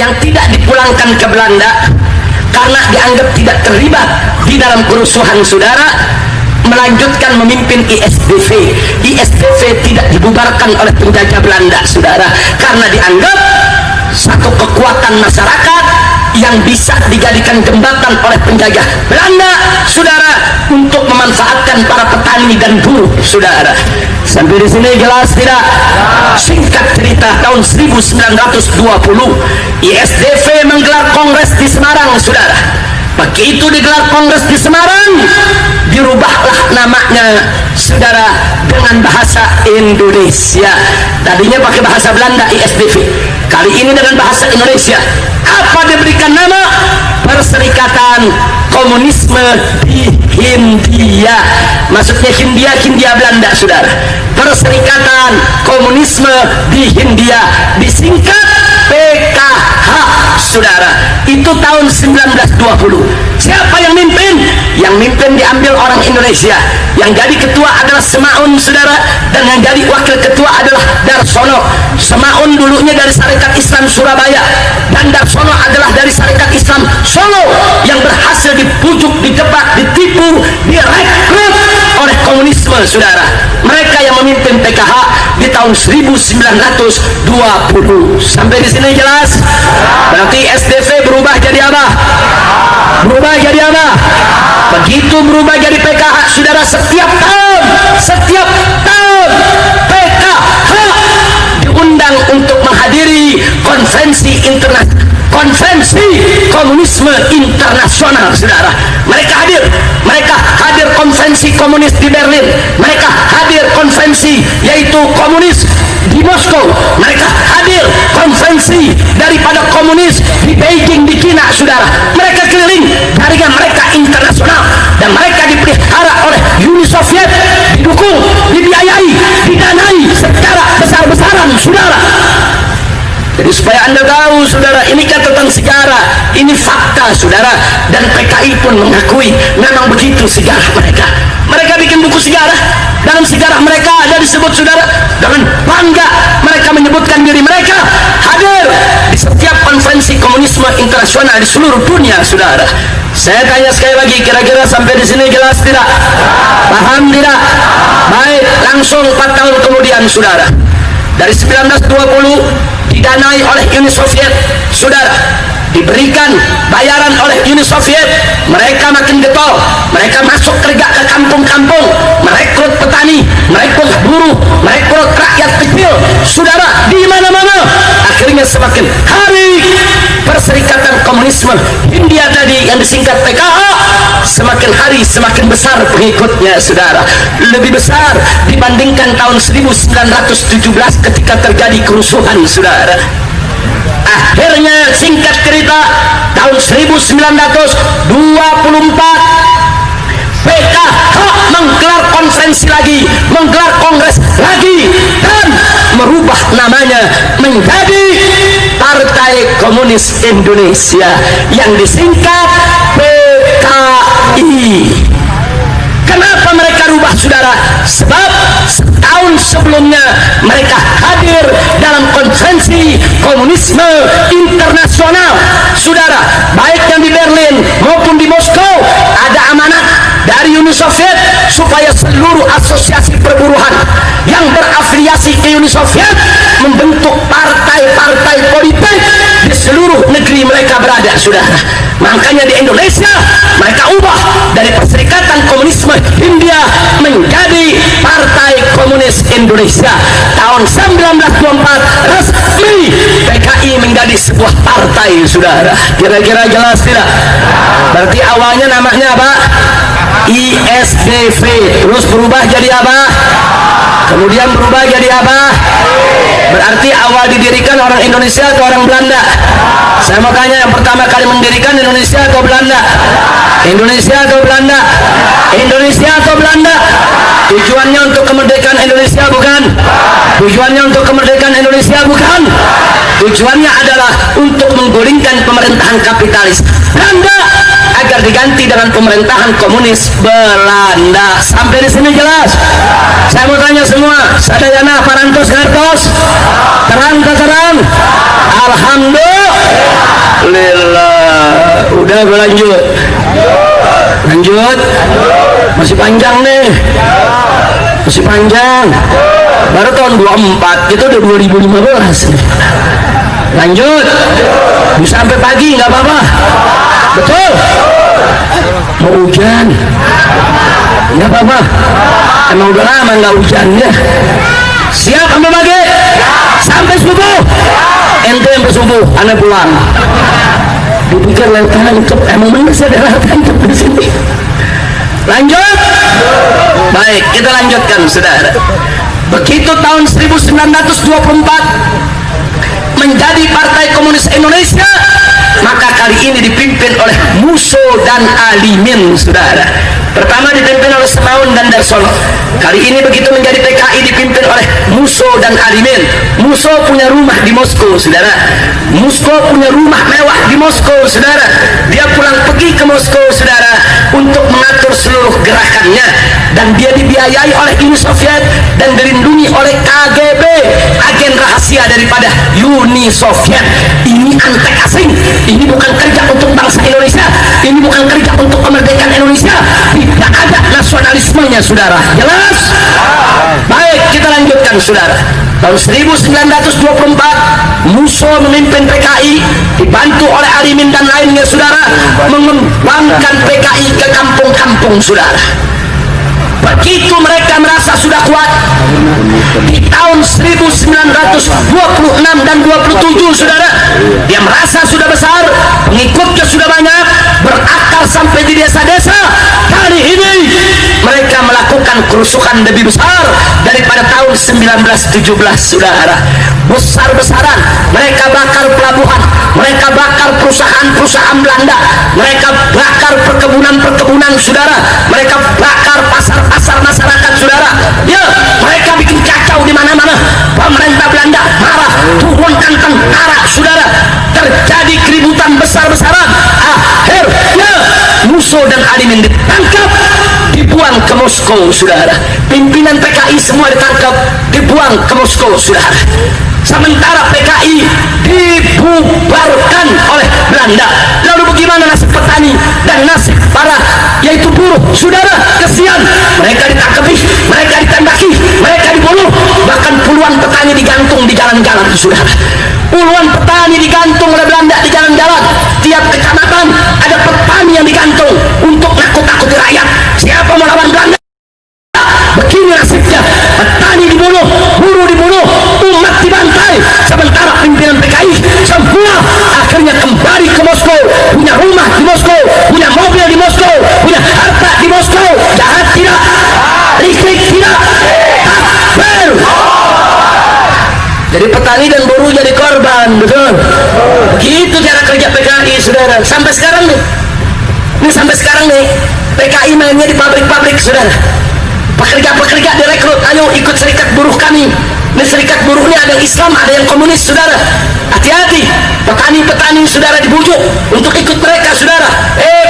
yang tidak dipulangkan ke Belanda karena dianggap tidak terlibat di dalam kerusuhan, saudara, melanjutkan memimpin ISDV. ISDV tidak dibubarkan oleh penjajah Belanda, saudara, karena dianggap satu kekuatan masyarakat yang bisa dijadikan jembatan oleh penjajah Belanda, saudara, untuk memanfaatkan para petani dan buruh, saudara. Sampai di sini jelas tidak? Singkat cerita, tahun 1920 ISDV menggelar kongres di Semarang, saudara. Begitu digelar kongres di Semarang, dirubahlah namanya, saudara, dengan bahasa Indonesia. Tadinya pakai bahasa Belanda ISDV, kali ini dengan bahasa Indonesia. Apa diberikan nama? Perserikatan Komunisme di Hindia. Maksudnya Hindia Belanda, saudara. Perserikatan Komunisme di Hindia, disingkat PKH, saudara. Itu tahun 1920. Siapa yang mimpin? Yang mimpin diambil orang Indonesia. Yang jadi ketua adalah Semaun, saudara, dan yang jadi wakil ketua adalah Darsono. Semaun dulunya dari Sarekat Islam Surabaya, dan Darsono adalah dari Sarekat Islam Solo, yang berhasil dipujuk, dijebak, ditipu, direkrut oleh komunisme, saudara. Mereka yang memimpin PKH di tahun 1920. Sampai di sini jelas? Berarti SDV berubah jadi apa? Berubah jadi apa? Begitu berubah jadi PKH, saudara, setiap tahun PKH diundang untuk menghadiri konvensi komunisme internasional, saudara. Mereka hadir konvensi komunis di Berlin, mereka hadir konvensi yaitu komunis di Moskow, mereka hadir konvensi daripada komunis di Beijing, di China, saudara. Mereka keliling, jaringan mereka internasional, dan mereka dipelihara oleh Uni Soviet, didukung, dibiayai, didanai secara besar-besaran, saudara. Jadi supaya anda tahu, saudara, ini catatan sejarah, ini fakta, saudara, dan PKI pun mengakui memang begitu sejarah mereka. Mereka bikin buku sejarah, dalam sejarah mereka ada disebut, saudara, dengan bangga mereka menyebutkan diri mereka hadir di setiap konvensi komunisme internasional di seluruh dunia, saudara. Saya tanya sekali lagi, kira-kira sampai di sini jelas tidak? Paham tidak? Baik, langsung 4 tahun kemudian, saudara, dari 1920 didanai oleh Uni Soviet, saudara, diberikan bayaran oleh Uni Soviet, mereka makin getol, mereka masuk kerja ke kampung-kampung, merekrut petani, merekrut buruh, merekrut rakyat kecil, saudara, di mana-mana. Akhirnya semakin hari Perserikatan Komunisme Hindia tadi yang disingkat PKH semakin hari semakin besar pengikutnya, saudara, lebih besar dibandingkan tahun 1917 ketika terjadi kerusuhan, saudara. Akhirnya singkat cerita, tahun 1924 PKH menggelar konvensi lagi, menggelar kongres lagi, dan merubah namanya menjadi Partai Komunis Indonesia yang disingkat PKI. Kenapa mereka rubah, saudara? Sebab setahun sebelumnya mereka hadir dalam konvensi komunisme internasional, saudara, baik yang di Berlin maupun di Moskow. Ada amanat dari Uni Soviet supaya seluruh asosiasi perburuhan yang berafiliasi ke Uni Soviet membentuk partai-partai politik di seluruh negeri mereka berada, saudara. Makanya di Indonesia mereka ubah dari Perserikatan Komunisme Hindia menjadi Partai Komunis Indonesia. Tahun 1924 resmi PKI menjadi sebuah partai, saudara. Kira-kira jelas tidak? Berarti awalnya namanya apa? ISDV, terus berubah jadi apa? Kemudian berubah jadi apa? Berarti awal didirikan orang Indonesia atau orang Belanda? Saya mau tanya, yang pertama kali mendirikan Indonesia atau Belanda? Indonesia atau Belanda? Indonesia atau Belanda? Tujuannya untuk kemerdekaan Indonesia bukan? Tujuannya untuk kemerdekaan Indonesia bukan? Tujuannya adalah untuk menggulingkan pemerintahan kapitalis Belanda agar diganti dengan pemerintahan komunis Belanda. Sampai di sini jelas? Saya mau tanya semua, sadayana parantos ngertos? Terang tak terang? Alhamdulillah. Lillah. Udah gue lanjut. Masih panjang nih, masih panjang. Baru tahun 24, itu udah 2015. Lanjut, bisa sampai pagi nggak apa-apa. Betul. Mau hujan nggak apa-apa, emang udah lama nggak hujan ya. Siap sampai pagi, sampai subuh. Ente sampai subuh, ane pulang. Dipikir lewat tancap, emang mana sih ada lewat tancap di sini. Lanjut. Baik, kita lanjutkan saudara. Begitu tahun 1924 menjadi Partai Komunis Indonesia, maka kali ini dipimpin oleh Musso dan Alimin saudara. Pertama dipimpin oleh Semaun dan Darsono. Kali ini begitu menjadi PKI dipimpin oleh Musso dan Alimin. Musso punya rumah di Moskow saudara. Musso punya rumah mewah di Moskow saudara. Dia pulang pergi ke Moskow saudara untuk mengatur seluruh gerakannya, dan dia dibiayai oleh Uni Soviet dan dilindungi oleh KGB, agen rahasia daripada Uni Soviet. Ini antek asing, ini bukan kerja untuk bangsa Indonesia, ini bukan kerja untuk kemerdekaan Indonesia, tidak ada nasionalismenya saudara. Jelas? Baik, kita lanjutkan saudara. Tahun 1924 Musso memimpin PKI dibantu oleh Alimin dan lainnya saudara, mengembangkan PKI ke kampung-kampung saudara. Begitu mereka merasa sudah kuat, di tahun 1926 dan 27 saudara, dia merasa sudah besar, pengikutnya sudah banyak, berakar sampai di desa-desa. Kali ini mereka melakukan kerusuhan lebih besar daripada tahun 1917 saudara. Besar-besaran mereka bakar pelabuhan, mereka bakar perusahaan-perusahaan Belanda, mereka bakar perkebunan-perkebunan saudara, mereka bakar pasar-pasar masyarakat saudara. Ya, mereka bikin kacau di mana-mana. Pemerintah Belanda marah, turunkan tentara saudara. Terjadi keributan besar-besaran. Akhirnya Musso dan Alimin ditangkap, dibuang ke Moskow saudara. Pimpinan PKI semua ditangkap, dibuang ke Moskow saudara. Sementara PKI dibubarkan oleh Belanda. Lalu bagaimana nasib petani dan nasib para yaitu buruh saudara? Kesian, mereka ditangkapi, mereka ditembaki, mereka dibunuh. Bahkan puluhan petani digantung di jalan-jalan saudara. Puluhan petani digantung oleh Belanda di jalan-jalan. Tiap kecamatan ada petani yang digantung untuk nakut-nakuti rakyat. Siapa melawan Belanda? Begini nasibnya, petani dibunuh, buruh dibunuh, umat dibantai. Sementara pimpinan PKI semua akhirnya kembali ke Moskow, punya rumah di Moskow, punya mobil di Moskow, punya harta di Moskow. Jahat tidak? Listrik tidak? Takbir. Jadi petani dan buruh jadi korban, betul? Begitu cara kerja PKI saudara. Sampai sekarang nih, sampai sekarang nih PKI mainnya di pabrik-pabrik saudara. Pekerja-pekerja direkrut, ayo ikut serikat buruh kami. Ini serikat buruh ini ada yang Islam, ada yang komunis saudara. Hati-hati, petani-petani saudara dibujuk untuk ikut mereka saudara.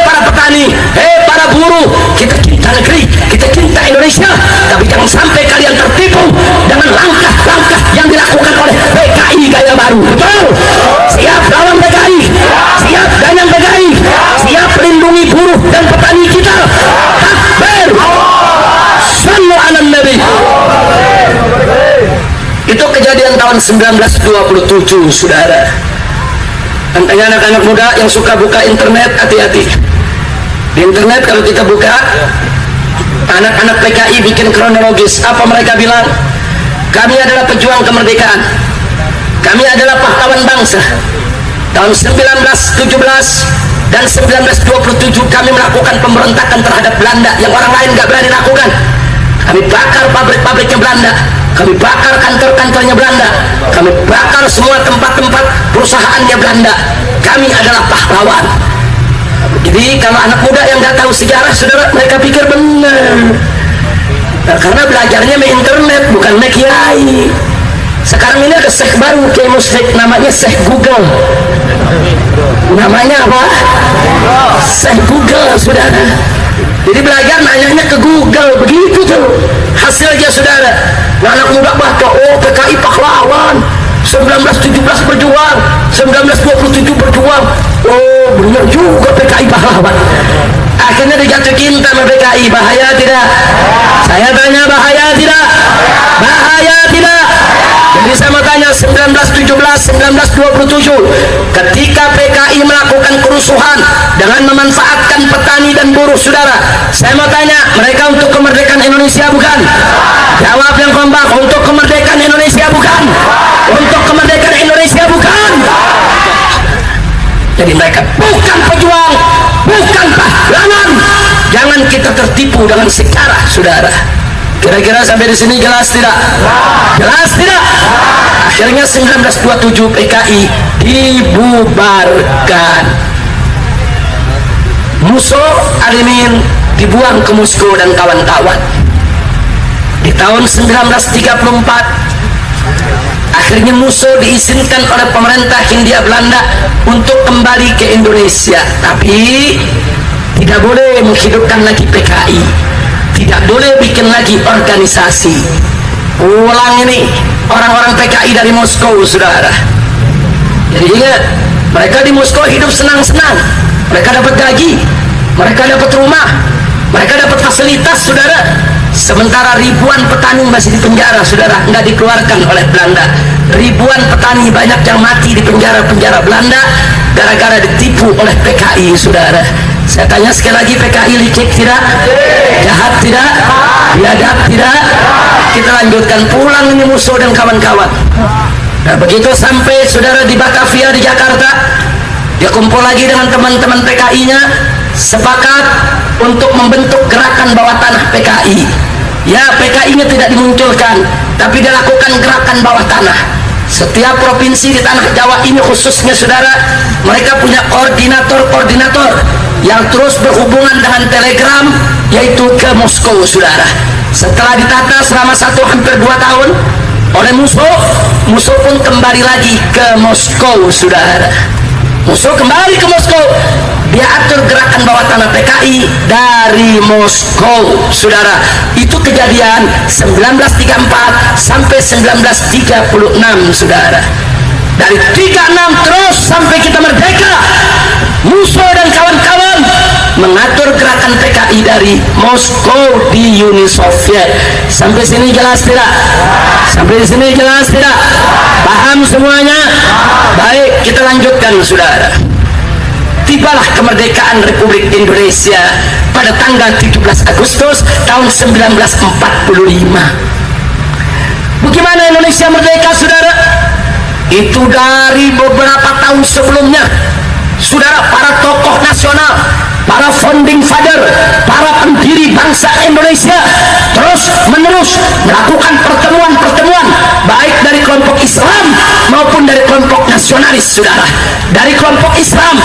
Para petani, para buruh, kita cinta negeri, kita cinta Indonesia, tapi jangan sampai kalian tertipu dengan langkah-langkah yang dilakukan oleh PKI gaya baru. Betul? Siap lawan PKI, siap ganyang PKI, siap melindungi buruh dan petani kita. Takbir. Sallu ala Nabi. Itu kejadian tahun 1927 saudara. Tanya anak-anak muda yang suka buka internet, hati-hati. Di internet kalau kita buka, anak-anak PKI bikin kronologis. Apa mereka bilang? Kami adalah pejuang kemerdekaan, kami adalah pahlawan bangsa. Tahun 1917 dan 1927 kami melakukan pemberontakan terhadap Belanda yang orang lain gak berani lakukan. Kami bakar pabrik-pabriknya Belanda, kami bakar kantor-kantornya Belanda, kami bakar semua tempat-tempat perusahaannya Belanda. Kami adalah pahlawan. Jadi kalau anak muda yang nggak tahu sejarah saudara, mereka pikir benar. Nah, karena belajarnya di internet, bukan di kiai. Sekarang ini ada syekh baru, kiai musyrik, namanya Syekh Google. Namanya apa? Syekh Google saudara. Jadi belajar nanyanya ke Google, begitu tuh hasilnya saudara. Nah, anak muda baca, oh PKI pahlawan, 1917 berjuang, 1927 berjuang. Oh benar juga PKI pahlawan. Akhirnya dijatuh cinta sama PKI. Bahaya tidak? Saya tanya, bahaya tidak? Bahaya tidak? Jadi saya mau tanya, 1917, 1927 ketika PKI melakukan kerusuhan dengan memanfaatkan petani dan buruh, saudara, saya mau tanya, mereka untuk kemerdekaan Indonesia bukan? Jawab yang kompak. Untuk kemerdekaan Indonesia bukan? Untuk kemerdekaan Indonesia bukan? Jadi mereka bukan pejuang, bukan pahlawan. Jangan kita tertipu dengan sejarah, saudara. Kira-kira sampai di sini jelas tidak? Jelas tidak? Akhirnya 1927 PKI dibubarkan. Musso Alimin dibuang ke Moskow dan kawan-kawan. Di tahun 1934 akhirnya Musso diizinkan oleh pemerintah Hindia Belanda untuk kembali ke Indonesia, tapi tidak boleh menghidupkan lagi PKI, tidak boleh bikin lagi organisasi. Ulang ini orang-orang PKI dari Moskow, saudara. Jadi ingat, mereka di Moskow hidup senang-senang, mereka dapat gaji, mereka dapat rumah, mereka dapat fasilitas, saudara. Sementara ribuan petani masih di penjara, saudara, nggak dikeluarkan oleh Belanda. Ribuan petani banyak yang mati di penjara-penjara Belanda gara-gara ditipu oleh PKI, saudara. Saya tanya sekali lagi, PKI licik tidak? Jahat tidak? Biadab tidak? Kita lanjutkan, pulang ini Musso dan kawan-kawan. Nah begitu sampai saudara di Batavia di Jakarta, dia kumpul lagi dengan teman-teman PKI-nya, sepakat untuk membentuk gerakan bawah tanah PKI. Ya, PKI-nya tidak dimunculkan, tapi dia lakukan gerakan bawah tanah. Setiap provinsi di tanah Jawa ini khususnya, saudara, mereka punya koordinator-koordinator yang terus berhubungan dengan telegram, yaitu ke Moskow, saudara. Setelah ditata selama hampir 2 tahun oleh Musso, Musso pun kembali lagi ke Moskow, saudara. Musso kembali ke Moskow, dia atur gerakan bawah tanah PKI dari Moskow, saudara. Itu kejadian 1934 sampai 1936, saudara. Dari 36 terus sampai kita merdeka, Musso dan kawan-kawan mengatur gerakan PKI dari Moskow di Uni Soviet. Sampai sini jelas tidak? Sampai sini jelas tidak? Paham semuanya? Baik, kita lanjutkan, saudara. Tibalah kemerdekaan Republik Indonesia pada tanggal 17 Agustus tahun 1945. Bagaimana Indonesia merdeka, saudara? Itu dari beberapa tahun sebelumnya, saudara, para tokoh nasional, para founding father, para pendiri bangsa Indonesia terus menerus melakukan pertemuan-pertemuan, baik dari kelompok Islam maupun dari kelompok nasionalis, saudara. Dari kelompok Islam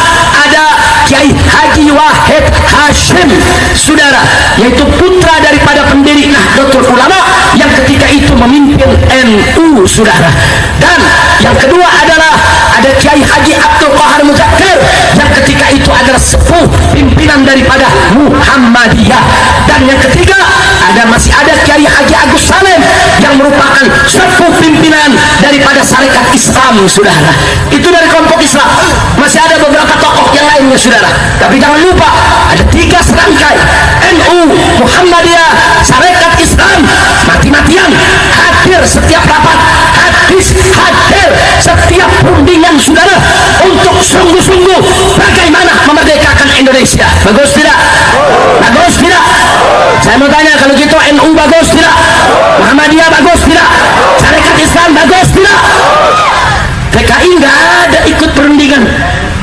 ada Kiai Haji Wahid Hashim, saudara, yaitu putra daripada pendiri Nahdlatul Ulama yang ketika itu memimpin NU, saudara. Dan yang kedua adalah ada Kiai Haji Abdul Qahar Muzakkir yang ketika itu adalah sepuh pimpinan daripada Muhammadiyah. Dan yang ketiga masih ada Kiai Haji Agus Salim yang merupakan sepuh pimpinan daripada Syarikat Islam, saudara. Itu dari kelompok Islam. Masih ada beberapa tokoh yang lainnya, saudara. Tapi jangan lupa ada 3 serangkai, NU, Muhammadiyah, Syarikat Islam, mati-matian hadir setiap rapat, hadir setiap perundingan, saudara, untuk sungguh-sungguh bagaimana memerdekakan Indonesia. Bagus tidak? Bagus tidak? Saya mau tanya, kalau gitu NU bagus tidak? Muhammadiyah bagus tidak? Syarikat Islam bagus tidak? PKI nggak ada ikut perundingan,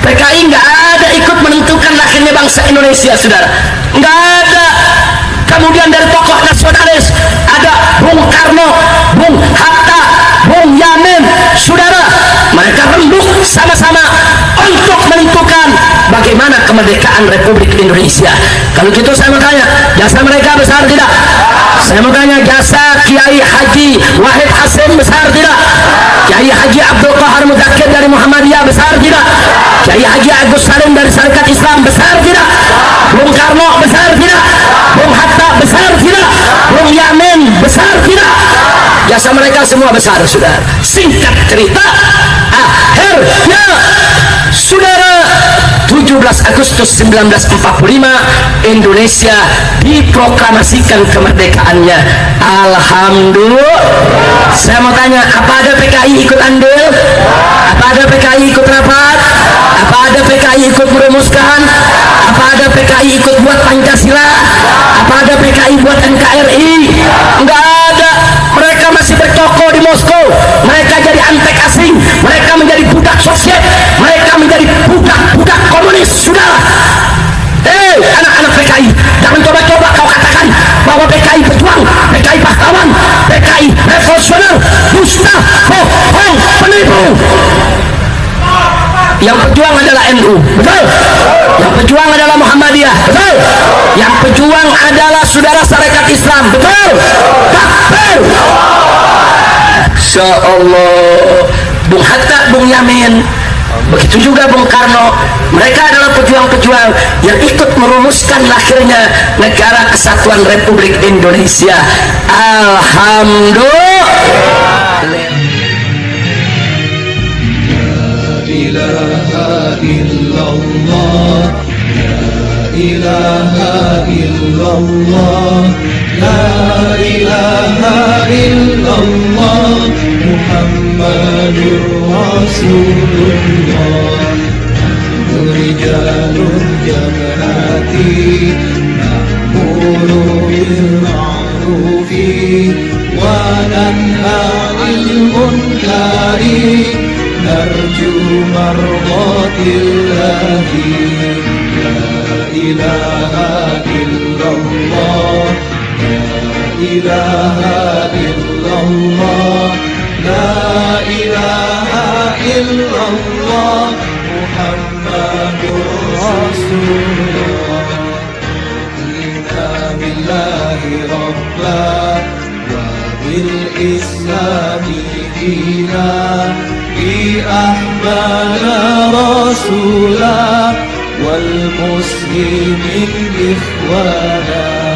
PKI nggak ada ikut menentukan lahirnya bangsa Indonesia, saudara. Nggak ada. Kemudian dari tokoh nasionalis ada Bung Karno, Bung Hatta, Bung Yamin, saudara, mereka rembuk sama-sama untuk menentukan bagaimana kemerdekaan Republik Indonesia. Kalau gitu saya mau tanya, jasa mereka besar tidak? Saya mau tanya, jasa Kiai Haji Wahid Hashim besar tidak? Kiai Haji Abdul Qahar Muzakkir dari Muhammadiyah besar tidak? Kiai Haji Agus Salim dari Syarikat Islam besar tidak? Bung Karno besar tidak? Bung Hatta besar tidak? Bung Yamin besar tidak? Jasa mereka semua besar, saudara. Singkat cerita, akhirnya saudara, 17 Agustus 1945 Indonesia diproklamasikan kemerdekaannya. Alhamdulillah. Saya mau tanya, apa ada PKI ikut andil? Apa ada PKI ikut rapat? Apa ada PKI ikut merumuskan? Apa ada PKI ikut buat Pancasila? Apa ada PKI buat NKRI? Enggak ada. Mereka masih bertoko di Moskow. Mereka jadi antek asing. Mereka menjadi budak Soviet. Mereka menjadi budak-budak komunis. Sudahlah. Anak-anak PKI, jangan coba-coba kau katakan bahwa PKI pejuang, PKI pahlawan, PKI revolusioner, dusta, bohong, penipu. Yang pejuang adalah NU, betul? Yang pejuang adalah Muhammadiyah, betul? Yang pejuang adalah saudara Sarekat Islam, betul? Takbir! Insya Allah. Bung Hatta, Bung Yamin, begitu juga Bung Karno, mereka adalah pejuang-pejuang yang ikut merumuskan lahirnya negara kesatuan Republik Indonesia. Alhamdulillah. ilaha illallah, la ilaha illallah, la ilaha illallah, Muhammadur Rasulullah. Rijalun jam'ati na'muru bil ma'rufi wa nanha 'anil munkari narju mardatillahi. La ilaha illallah, la ilaha illallah, la ilaha illallah, Muhammadur Rasulullah. Inna billahi rabba wa bil islami dina, bi ahmana rasula wal muslimin ikhwana.